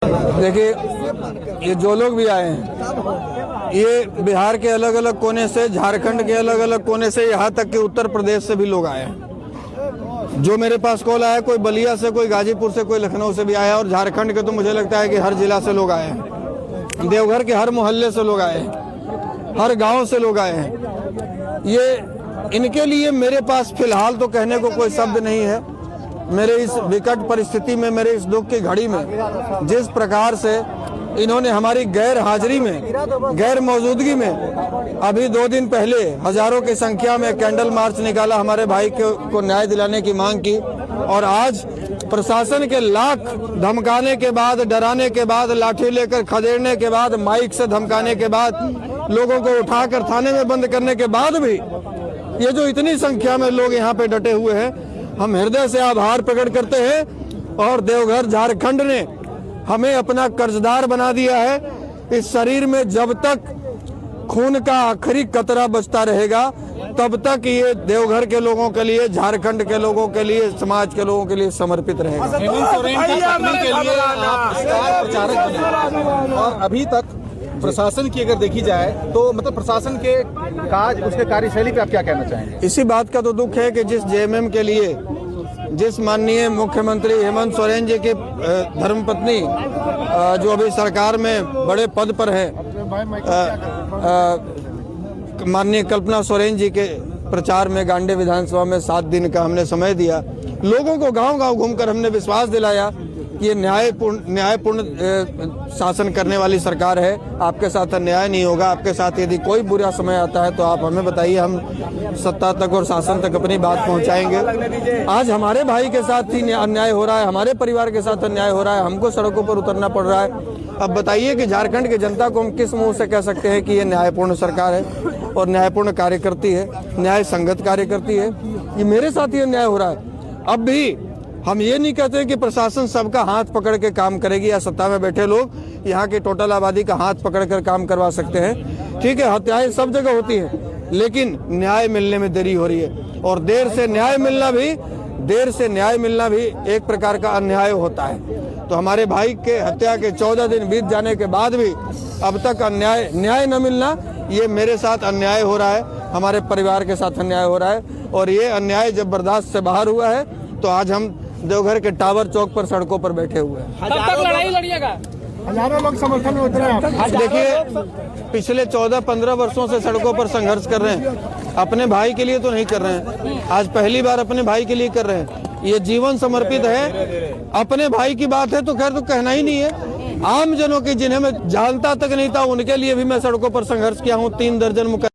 देखिए, ये जो लोग भी आए हैं, ये बिहार के अलग अलग कोने से, झारखंड के अलग अलग कोने से, यहाँ तक कि उत्तर प्रदेश से भी लोग आए हैं। जो मेरे पास कॉल आया, कोई बलिया से, कोई गाजीपुर से, कोई लखनऊ से भी आया, और झारखंड के तो मुझे लगता है कि हर जिला से लोग आए हैं। देवघर के हर मोहल्ले से लोग आए हैं, हर गांव से लोग आए हैं। ये इनके लिए मेरे पास फिलहाल तो कहने को कोई शब्द नहीं है। मेरे इस विकट परिस्थिति में, मेरे इस दुख की घड़ी में, जिस प्रकार से इन्होंने हमारी गैर हाजिरी में, गैर मौजूदगी में, अभी 2 दिन पहले हजारों की संख्या में कैंडल मार्च निकाला, हमारे भाई को न्याय दिलाने की मांग की, और आज प्रशासन के लाख धमकाने के बाद, डराने के बाद, लाठी लेकर खदेड़ने के बाद, माइक से धमकाने के बाद, लोगों को उठाकर थाने में बंद करने के बाद भी ये जो इतनी संख्या में लोग यहाँ पे डटे हुए हैं, हम हृदय से आभार प्रकट करते हैं। और देवघर झारखंड ने हमें अपना कर्जदार बना दिया है। इस शरीर में जब तक खून का आखिरी कतरा बचता रहेगा, तब तक ये देवघर के लोगों के लिए, झारखंड के लोगों के लिए, समाज के लोगों के लिए समर्पित रहेगा। हेमंत सोरेन की पत्नी के लिए आप स्टार प्रचारक बने, और अभी तक प्रशासन की अगर देखी जाए तो मतलब प्रशासन के काज, उसके कार्यशैली पे आप क्या कहना चाहेंगे? इसी बात का तो दुख है कि जिस जेएमएम के लिए, जिस माननीय मुख्यमंत्री हेमंत सोरेन जी की धर्मपत्नी, जो अभी सरकार में बड़े पद पर है, माननीय कल्पना सोरेन जी के प्रचार में गांडे विधानसभा में 7 दिन का हमने समय दिया। लोगों को गांव-गांव घूमकर हमने विश्वास दिलाया कि ये न्यायपूर्ण शासन करने वाली सरकार है। आपके साथ अन्याय नहीं होगा। आपके साथ यदि कोई बुरा समय आता है तो आप हमें बताइए, हम सत्ता तक और शासन तक अपनी बात पहुंचाएंगे। आज हमारे भाई के साथ ही अन्याय हो रहा है, हमारे परिवार के साथ अन्याय हो रहा है, हमको सड़कों पर उतरना पड़ रहा है। अब बताइए कि झारखंड की जनता को हम किस मुंह से कह सकते हैं कि ये न्यायपूर्ण सरकार है और न्यायपूर्ण कार्य करती है, न्याय संगत कार्य करती है। ये मेरे साथ ही अन्याय हो रहा है। अब भी हम ये नहीं कहते कि प्रशासन सबका हाथ पकड़ के काम करेगी, या सत्ता में बैठे लोग यहाँ की टोटल आबादी का हाथ पकड़ कर काम करवा सकते हैं। ठीक है, हत्याएं सब जगह होती हैं, लेकिन न्याय मिलने में देरी हो रही है, और देर से न्याय मिलना भी एक प्रकार का अन्याय होता है। तो हमारे भाई के हत्या के 14 दिन बीत जाने के बाद भी अब तक न्याय न मिलना, ये मेरे साथ अन्याय हो रहा है, हमारे परिवार के साथ अन्याय हो रहा है। और ये अन्याय जब बर्दाश्त से बाहर हुआ है तो आज हम देवघर के टावर चौक पर सड़कों पर बैठे हुए हैं। कब तक लड़ाई लड़िएगा? हजारों लोग समर्थन में उतरे हैं। देखिए, पिछले 14-15 वर्षों से सड़कों पर संघर्ष कर रहे हैं। अपने भाई के लिए तो नहीं कर रहे हैं, आज पहली बार अपने भाई के लिए कर रहे हैं। ये जीवन समर्पित है। अपने भाई की बात है तो खैर तो कहना ही नहीं है। आम जनों की, जिन्हें मैं जानता तक नहीं था, उनके लिए भी मैं सड़कों पर संघर्ष किया हूँ। 3 दर्जन